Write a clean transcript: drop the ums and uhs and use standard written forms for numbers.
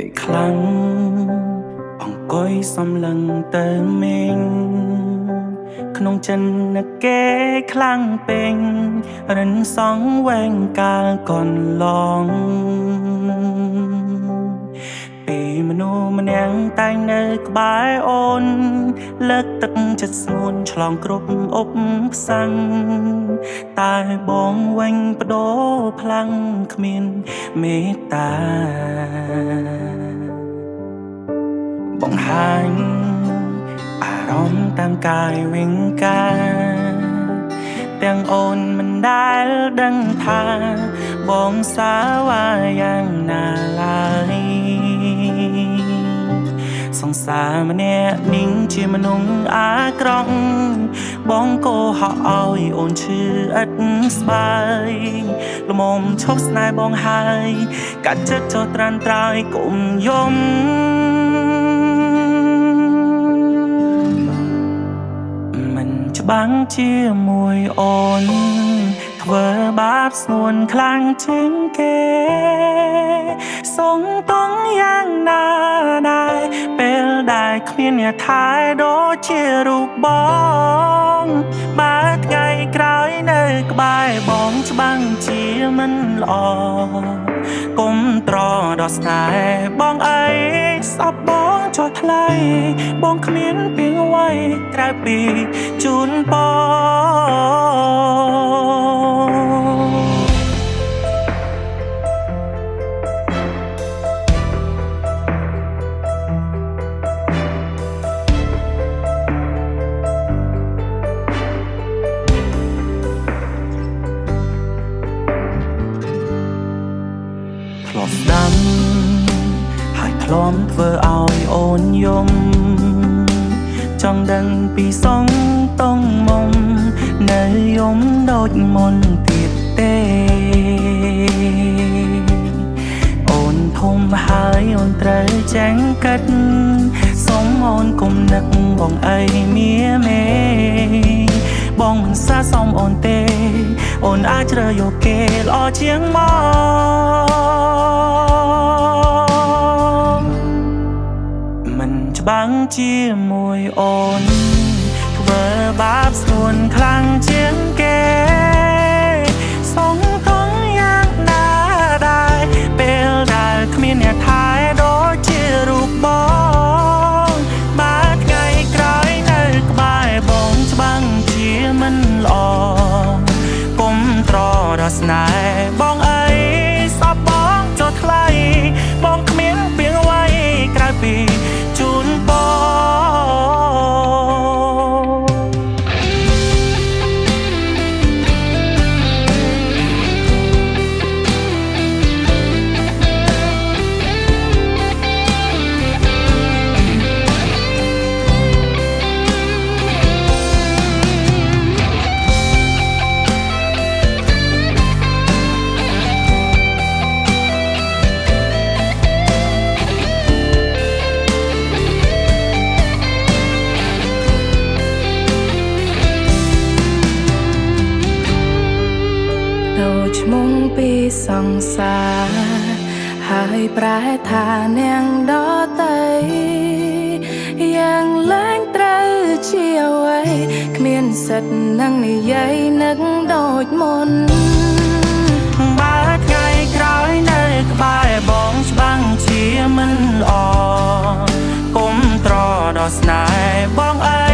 ពេលខ្លាំងអង្គុយសំឡឹងទៅមេងក្នុងចិនគេខ្លាំងពេញរិនសងវែងកាលកន្លងពេលមនុស្សម្នាក់តែងនៅក្បែរអូនលើកទឹកចិត្តស្ងួនឆ្លងគ្រប់អុបផ្សាំងតែបងវិញបដូរផ្លាំងគ្មានមេត្តាបង្ហាញអារម្មណ៍តាមកាយវិង្ការទាំងអូនមិនដែលដឹងថាបងសាវាយ៉ាងណាឡើយសង្សារម្នាក់នាងជាមនុស្សអាក្រក់បងក៏ហក់ឲ្យអូនឈឺឥតស្បើយល្មមឈប់ស្នេហ៍បងហើយកាត់ចិត្តចោលត្រានត្រោយកុំយំមិនច្បាំងជាមួយអូនធ្វើបាបស្នួនខ្លាំងជាងគេសងតង់យ៉ាងណាដែរពេលដែលគ្មានអ្នកថែដូចជារូបបងបើថ្ងៃក្រោយនៅក្បែរបងច្បាំងជាមិនល្អគុំត្រដល់ស្នេហ៍បងអីស្អប់បងចុះថ្លៃបងគ្មានពីអ្វីក្រៅពីជូនបងធ្លាប់ស្ដាំហើយធ្លាប់ធ្វើឲ្យអូនយំចង់ដឹងពីសងតងមុំនៅយំដូចមុនទៀតទេអូនធំហើយអូនត្រូវចាញ់កាត់សុំអូនគុំនឹកបងអីមៀមេបងមិនសាសមអូនទេអូនអាចជ្រើសយកគេល្អជាងមកមិនច្បាំងជាមួយអូនធ្វើបាបស្នួនខ្លាំងជាងគេសងតង់យ៉ាងណាដែរពេលដែលគ្មានអ្នកថែដូចជារូបបងបើថ្ងៃក្រោយនៅក្បែរបងច្បាំងជាមិនល្អគុំត្រដល់ស្នេហ៍បងអីស្អប់បងចុះថ្លៃបងគ្មានពីអ្វីក្រៅពីជូនបងដូចមុងពីសង្សារហើយប្រែថានាងដតីយ៉ាងលែងត្រូវជាអ្វីគ្មានសិទ្ធនឹងនិយាយនឹកដូចមុនបើថ្ងៃក្រោយនៅក្បែរបងច្បាំងជាមិនល្អគុំត្រដល់ស្នេហ៍បងអី